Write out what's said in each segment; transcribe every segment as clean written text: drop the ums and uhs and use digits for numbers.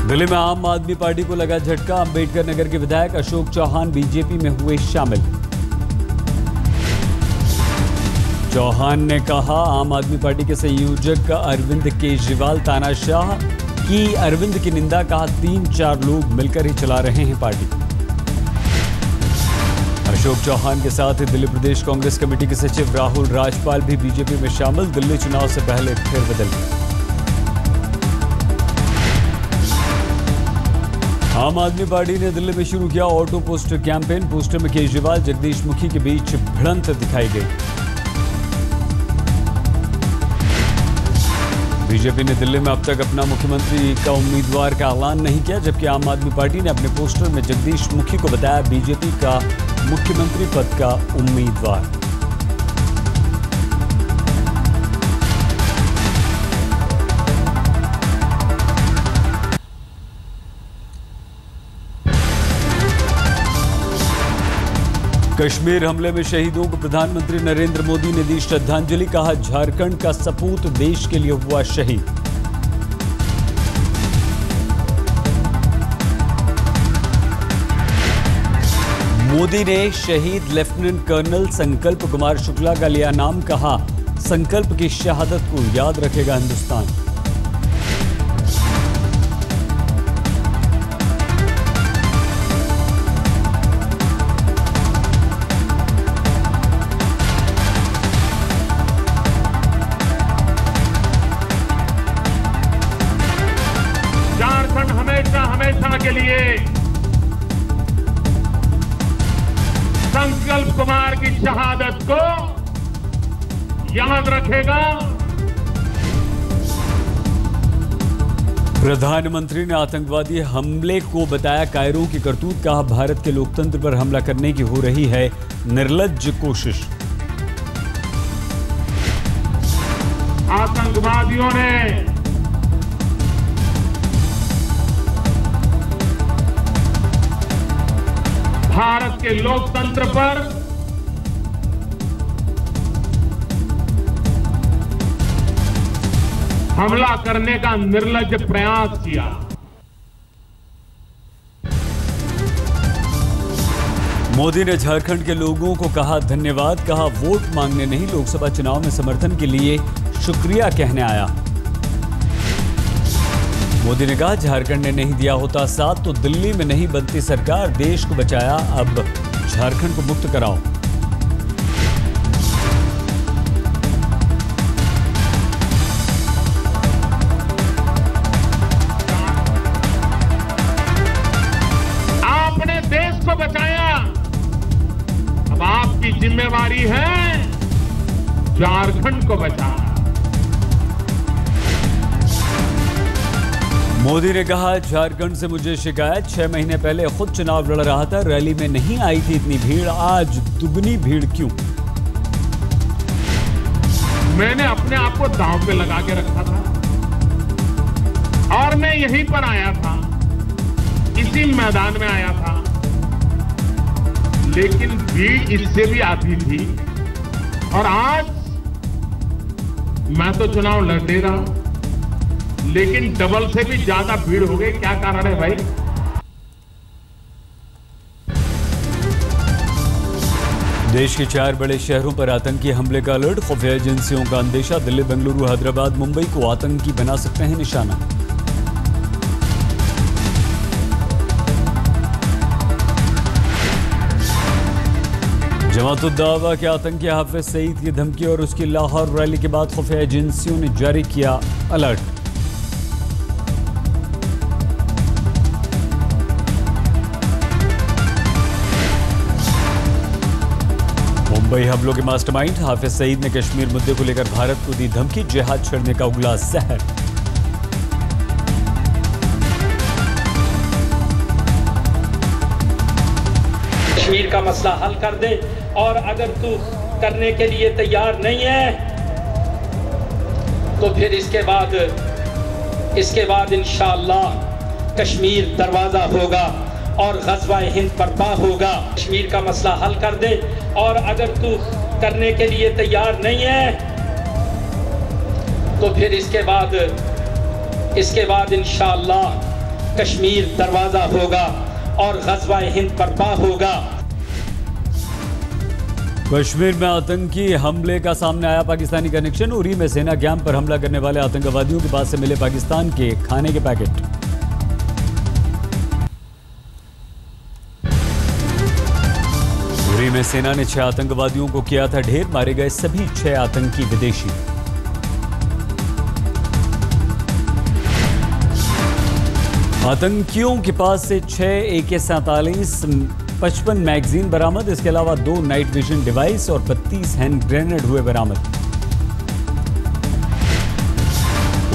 दिल्ली में आम आदमी पार्टी को लगा झटका। अंबेडकर नगर के विधायक अशोक चौहान बीजेपी में हुए शामिल। चौहान ने कहा, आम आदमी पार्टी के संयोजक अरविंद केजरीवाल तानाशाह की अरविंद की निंदा। कहा, 3-4 लोग मिलकर ही चला रहे हैं पार्टी। अशोक चौहान के साथ दिल्ली प्रदेश कांग्रेस कमेटी के सचिव राहुल राजपाल भी बीजेपी में शामिल। दिल्ली चुनाव से पहले फेरबदल। आम आदमी पार्टी ने दिल्ली में शुरू किया ऑटो पोस्टर कैंपेन। पोस्टर में केजरीवाल जगदीश मुखी के बीच भिड़ंत दिखाई गई। बीजेपी ने दिल्ली में अब तक अपना मुख्यमंत्री का उम्मीदवार का ऐलान नहीं किया, जबकि आम आदमी पार्टी ने अपने पोस्टर में जगदीश मुखी को बताया बीजेपी का मुख्यमंत्री पद का उम्मीदवार। कश्मीर हमले में शहीदों को प्रधानमंत्री नरेंद्र मोदी ने दी श्रद्धांजलि। कहा, झारखंड का सपूत देश के लिए हुआ शहीद। मोदी ने शहीद लेफ्टिनेंट कर्नल संकल्प कुमार शुक्ला का लिया नाम। कहा, संकल्प की शहादत को याद रखेगा हिंदुस्तान। झारखंड हमेशा हमेशा के लिए संकल्प कुमार की शहादत को याद रखेगा। प्रधानमंत्री ने आतंकवादी हमले को बताया कायरों की करतूत। कहा, भारत के लोकतंत्र पर हमला करने की हो रही है निर्लज्ज कोशिश। आतंकवादियों ने भारत के लोकतंत्र पर हमला करने का निर्लज्ज प्रयास किया। मोदी ने झारखंड के लोगों को कहा धन्यवाद। कहा, वोट मांगने नहीं, लोकसभा चुनाव में समर्थन के लिए शुक्रिया कहने आया। मोदी ने कहा, झारखंड ने नहीं दिया होता साथ तो दिल्ली में नहीं बनती सरकार। देश को बचाया, अब झारखंड को मुक्त कराओ। आपने देश को बचाया, अब आपकी जिम्मेवारी है झारखंड को बचाना। मोदी ने कहा, झारखंड से मुझे शिकायत। 6 महीने पहले खुद चुनाव लड़ रहा था, रैली में नहीं आई थी इतनी भीड़, आज दुगनी भीड़ क्यों? मैंने अपने आप को दांव पे लगा के रखा था और मैं यहीं पर आया था, इसी मैदान में आया था, लेकिन भीड़ इससे भी आती थी और आज मैं तो चुनाव लड़ ले रहा हूं, लेकिन डबल से भी ज्यादा भीड़ हो गई। क्या कारण है भाई? देश के 4 बड़े शहरों पर आतंकी हमले का अलर्ट। खुफिया एजेंसियों का अंदेशा, दिल्ली, बेंगलुरु, हैदराबाद, मुंबई को आतंकी बना सकते हैं निशाना। जमात-उद-दावा के आतंकी हाफिज सईद की धमकी और उसकी लाहौर रैली के बाद खुफिया एजेंसियों ने जारी किया अलर्ट। मुंबई हमलों के मास्टरमाइंड हाफिज सईद ने कश्मीर मुद्दे को लेकर भारत को दी धमकी। जिहाद छेड़ने का उगला जहर। कश्मीर का मसला हल कर दे और अगर तू करने के लिए तैयार नहीं है तो फिर इसके बाद इंशाअल्लाह कश्मीर दरवाजा होगा और ग़ज़वा हिंद बर्पा होगा। कश्मीर का मसला हल कर दे और अगर तू करने के लिए तैयार नहीं है तो फिर इसके बाद इंशाअल्लाह कश्मीर दरवाजा होगा और ग़ज़वा हिंद बर्पा होगा। कश्मीर में आतंकी हमले का सामने आया पाकिस्तानी कनेक्शन। उरी में सेना कैंप पर हमला करने वाले आतंकवादियों के पास से मिले पाकिस्तान के खाने के पैकेट। उरी में सेना ने 6 आतंकवादियों को किया था ढेर, मारे गए सभी 6 आतंकी विदेशी। आतंकियों के पास से 6 AK-47 55 मैगजीन बरामद। इसके अलावा 2 नाइट विजन डिवाइस और 32 हैंड ग्रेनेड हुए बरामद।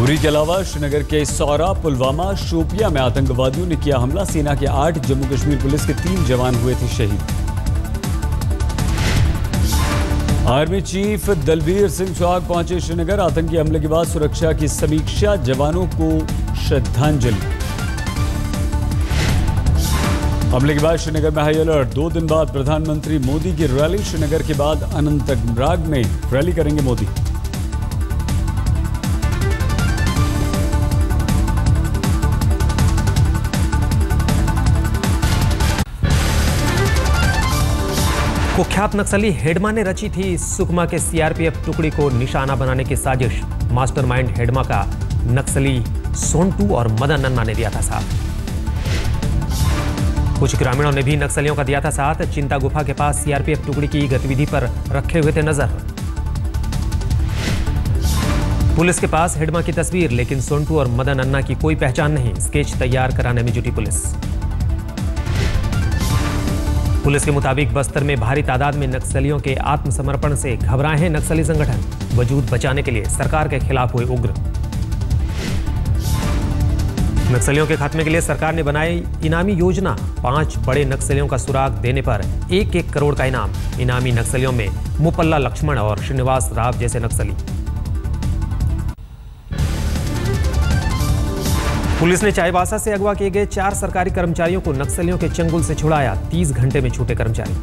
उरी के अलावा श्रीनगर के सौरा, पुलवामा, शोपिया में आतंकवादियों ने किया हमला। सेना के 8, जम्मू कश्मीर पुलिस के 3 जवान हुए थे शहीद। आर्मी चीफ दलबीर सिंह चौहान पहुंचे श्रीनगर। आतंकी हमले के बाद सुरक्षा की समीक्षा, जवानों को श्रद्धांजलि। हमले के बाद श्रीनगर में हाई अलर्ट। 2 दिन बाद प्रधानमंत्री मोदी की रैली। श्रीनगर के बाद अनंतनाग में रैली करेंगे मोदी। कुख्यात नक्सली हेडमा ने रची थी सुकमा के सीआरपीएफ टुकड़ी को निशाना बनाने की साजिश। मास्टरमाइंड हेडमा का नक्सली सोंटू और मदन नन्ना ने दिया था साथ। कुछ ग्रामीणों ने भी नक्सलियों का दिया था साथ। चिंता गुफा के पास सीआरपीएफ टुकड़ी की गतिविधि पर रखे हुए थे नजर। पुलिस के पास हेडमा की तस्वीर, लेकिन सोंटू और मदन अन्ना की कोई पहचान नहीं। स्केच तैयार कराने में जुटी पुलिस। पुलिस के मुताबिक बस्तर में भारी तादाद में नक्सलियों के आत्मसमर्पण से घबराए हैं नक्सली संगठन। वजूद बचाने के लिए सरकार के खिलाफ हुए उग्र। नक्सलियों के खात्मे के लिए सरकार ने बनाई इनामी योजना। 5 बड़े नक्सलियों का सुराग देने पर 1-1 करोड़ का इनाम। इनामी नक्सलियों में मुपल्ला लक्ष्मण और श्रीनिवास राव जैसे नक्सली। पुलिस ने चाईबासा से अगवा किए गए 4 सरकारी कर्मचारियों को नक्सलियों के चंगुल से छुड़ाया। 30 घंटे में छूटे कर्मचारी।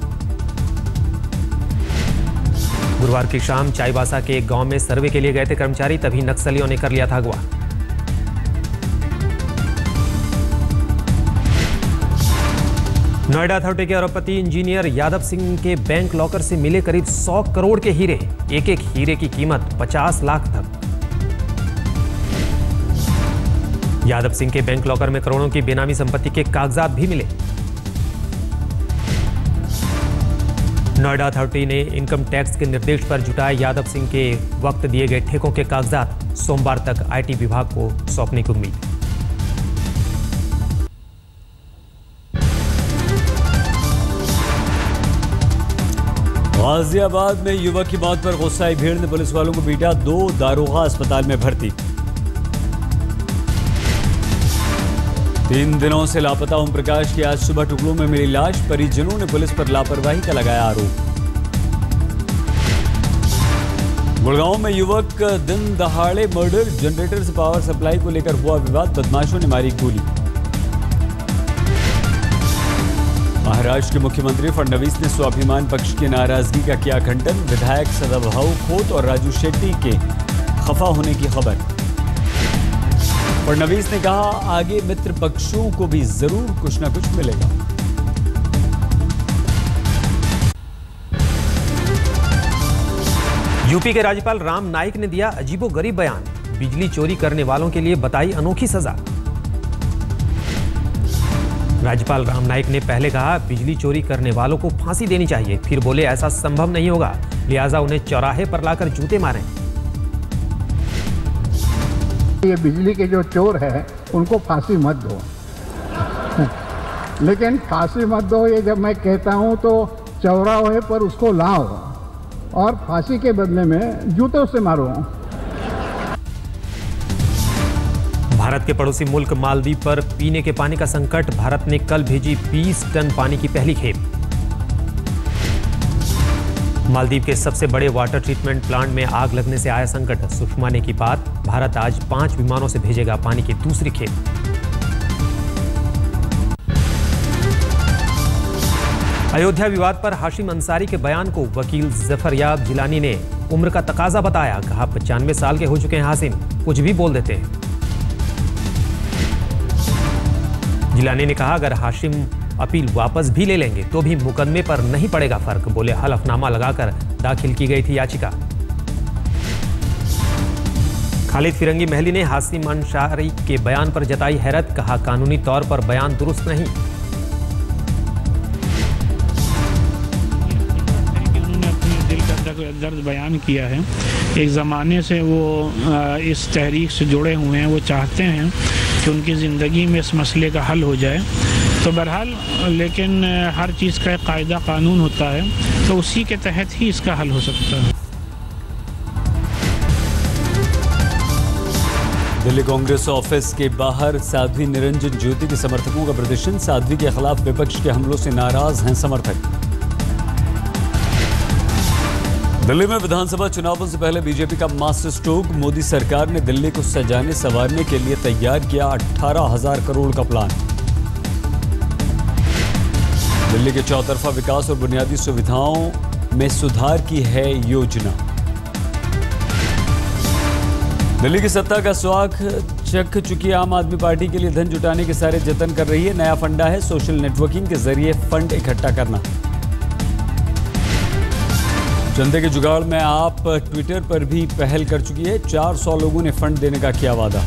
गुरुवार की शाम चाईबासा के एक गांव में सर्वे के लिए गए थे कर्मचारी, तभी नक्सलियों ने कर लिया था अगवा। नोएडा अथॉरिटी के अरबपति इंजीनियर यादव सिंह के बैंक लॉकर से मिले करीब 100 करोड़ के हीरे। एक हीरे की कीमत 50 लाख तक। यादव सिंह के बैंक लॉकर में करोड़ों की बेनामी संपत्ति के कागजात भी मिले। नोएडा अथॉरिटी ने इनकम टैक्स के निर्देश पर जुटाए यादव सिंह के वक्त दिए गए ठेकों के कागजात। सोमवार तक आईटी विभाग को सौंपने की उम्मीद। गाजियाबाद में युवक की मौत पर गुस्साई भीड़ ने पुलिस वालों को पीटा। 2 दारोगा अस्पताल में भर्ती। 3 दिनों से लापता ओम प्रकाश की आज सुबह टुकड़ों में मिली लाश। परिजनों ने पुलिस पर लापरवाही का लगाया आरोप। गुड़गांव में युवक दिन दहाड़े मर्डर। जनरेटर से पावर सप्लाई को लेकर हुआ विवाद। बदमाशों ने मारी गोली। महाराष्ट्र के मुख्यमंत्री फडणवीस ने स्वाभिमान पक्ष की नाराजगी का किया खंडन। विधायक सदाभाऊ खोत और राजू शेट्टी के खफा होने की खबर। फडणवीस ने कहा, आगे मित्र पक्षों को भी जरूर कुछ न कुछ मिलेगा। यूपी के राज्यपाल राम नाईक ने दिया अजीबोगरीब बयान। बिजली चोरी करने वालों के लिए बताई अनोखी सजा। राज्यपाल राम नाईक ने पहले कहा बिजली चोरी करने वालों को फांसी देनी चाहिए, फिर बोले ऐसा संभव नहीं होगा, लिहाजा उन्हें चौराहे पर लाकर जूते मारें। ये बिजली के जो चोर है उनको फांसी मत दो। लेकिन फांसी मत दो, ये जब मैं कहता हूँ तो चौराहे पर उसको लाओ और फांसी के बदले में जूतों से मारो। भारत के पड़ोसी मुल्क मालदीव पर पीने के पानी का संकट। भारत ने कल भेजी 20 टन पानी की पहली खेप। मालदीव के सबसे बड़े वाटर ट्रीटमेंट प्लांट में आग लगने से आया संकट। सुषमा ने की बात, भारत आज 5 विमानों से भेजेगा पानी की दूसरी खेप। अयोध्या विवाद पर हाशिम अंसारी के बयान को वकील जफरयाब जिलानी ने उम्र का तकाजा बताया। कहा 95 साल के हो चुके हैं हाशिम, कुछ भी बोल देते हैं। जिलानी ने कहा, अगर हाशिम अपील वापस भी ले लेंगे तो भी मुकदमे पर नहीं पड़ेगा फर्क। बोले, हलफनामा लगाकर दाखिल की गई थी याचिका। खालिद फिरंगी महली ने हाशिम अंसारी के बयान पर जताई हैरत। कहा, कानूनी तौर पर बयान दुरुस्त नहीं। उन्होंने अपने दिल का दर्द बयान किया है। एक ज़माने से वो इस तहरीक से जुड़े हुए हैं। वो चाहते हैं कि उनकी ज़िंदगी में इस मसले का हल हो जाए। तो बहरहाल, लेकिन हर चीज़ का एक कायदा कानून होता है, तो उसी के तहत ही इसका हल हो सकता है। दिल्ली कांग्रेस ऑफिस के बाहर साध्वी निरंजन ज्योति के समर्थकों का प्रदर्शन। साध्वी के खिलाफ विपक्ष के हमलों से नाराज हैं समर्थक। दिल्ली में विधानसभा चुनावों से पहले बीजेपी का मास्टर स्ट्रोक। मोदी सरकार ने दिल्ली को सजाने संवारने के लिए तैयार किया 18,000 करोड़ का प्लान। दिल्ली के चौतरफा विकास और बुनियादी सुविधाओं में सुधार की है योजना। दिल्ली की सत्ता का स्वाद चख चुकी आम आदमी पार्टी के लिए धन जुटाने के सारे जतन कर रही है। नया फंडा है सोशल नेटवर्किंग के जरिए फंड इकट्ठा करना। जनता के जुगाड़ में आप ट्विटर पर भी पहल कर चुकी है। 400 लोगों ने फंड देने का किया वादा।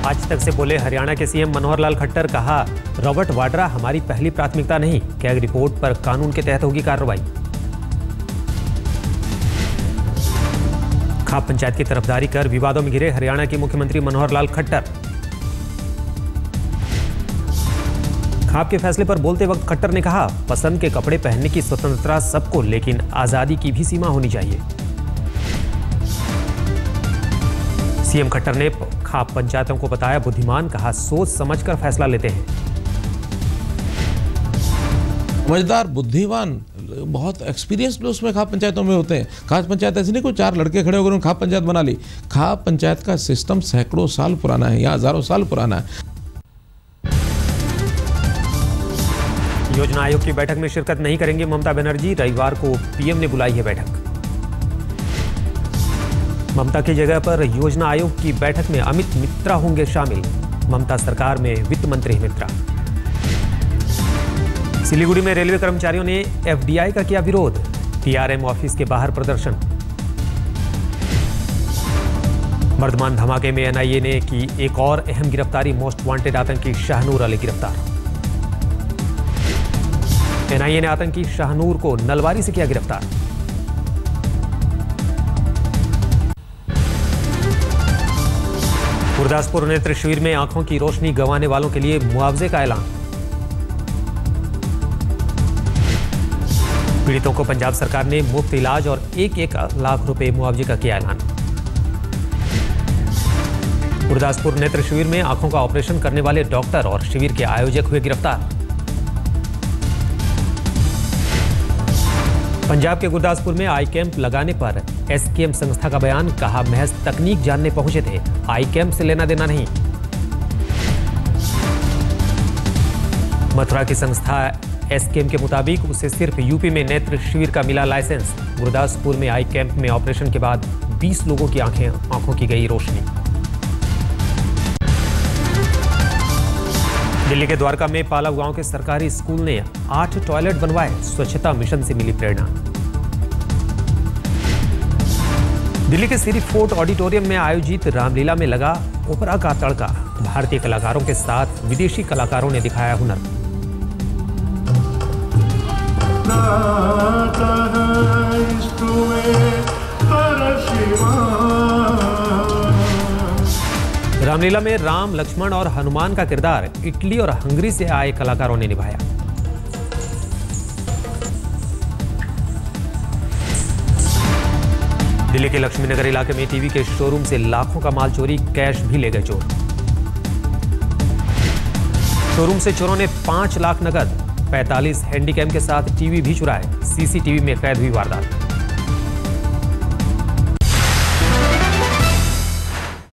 आज तक से बोले हरियाणा के सीएम मनोहर लाल खट्टर। कहा, रॉबर्ट वाड्रा हमारी पहली प्राथमिकता नहीं। कैग रिपोर्ट पर कानून के तहत होगी कार्रवाई। खाप पंचायत की तरफदारी कर विवादों में घिरे हरियाणा के मुख्यमंत्री मनोहर लाल खट्टर। खाप के फैसले पर बोलते वक्त खट्टर ने कहा, पसंद के कपड़े पहनने की स्वतंत्रता सबको, लेकिन आजादी की भी सीमा होनी चाहिए। सीएम खट्टर ने खाप पंचायतों को बताया बुद्धिमान। कहा, सोच समझकर फैसला लेते हैं। समझदार, बुद्धिमान, बहुत एक्सपीरियंस लोग उसमें खाप पंचायतों में होते हैं। खाप पंचायत ऐसे नहीं कोई 4 लड़के खड़े होकर खाप पंचायत बना ली। खाप पंचायत का सिस्टम सैकड़ों साल पुराना है, या हजारों साल पुराना है। योजना आयोग की बैठक में शिरकत नहीं करेंगी ममता बनर्जी। रविवार को पीएम ने बुलाई है बैठक। ममता की जगह पर योजना आयोग की बैठक में अमित मित्रा होंगे शामिल। ममता सरकार में वित्त मंत्री मित्रा। सिलीगुड़ी में रेलवे कर्मचारियों ने एफडीआई का किया विरोध। टीआरएम ऑफिस के बाहर प्रदर्शन। बर्धमान धमाके में एनआईए ने की एक और अहम गिरफ्तारी। मोस्ट वांटेड आतंकी शाहनूर अली गिरफ्तार। एनआईए ने आतंकी शाहनूर को नलवारी से किया गिरफ्तार। गुरदासपुर नेत्र शिविर में आंखों की रोशनी गंवाने वालों के लिए मुआवजे का ऐलान। पीड़ितों को पंजाब सरकार ने मुफ्त इलाज और 1-1 लाख रुपए मुआवजे का किया ऐलान। गुरदासपुर नेत्र शिविर में आंखों का ऑपरेशन करने वाले डॉक्टर और शिविर के आयोजक हुए गिरफ्तार। पंजाब के गुरदासपुर में आई कैंप लगाने पर एसकेएम संस्था का बयान। कहा, महज तकनीक जानने पहुंचे थे, आई कैंप से लेना देना नहीं। मथुरा की संस्था एसकेएम के मुताबिक उसे सिर्फ यूपी में नेत्र शिविर का मिला लाइसेंस। गुरदासपुर में आई कैंप में ऑपरेशन के बाद 20 लोगों की आंखों की गई रोशनी। दिल्ली के द्वारका में पालव गांव के सरकारी स्कूल ने 8 टॉयलेट बनवाए। स्वच्छता मिशन से मिली प्रेरणा। दिल्ली के सिरी फोर्ट ऑडिटोरियम में आयोजित रामलीला में लगा ओपेरा का तड़का। भारतीय कलाकारों के साथ विदेशी कलाकारों ने दिखाया हुनर। रामलीला में राम, लक्ष्मण और हनुमान का किरदार इटली और हंगरी से आए कलाकारों ने निभाया। दिल्ली के लक्ष्मीनगर इलाके में टीवी के शोरूम से लाखों का माल चोरी, कैश भी ले गए चोर। शोरूम से चोरों ने 5 लाख नकद, 45 हैंडीकैम के साथ टीवी भी चुराए। सीसीटीवी में कैद हुई वारदात।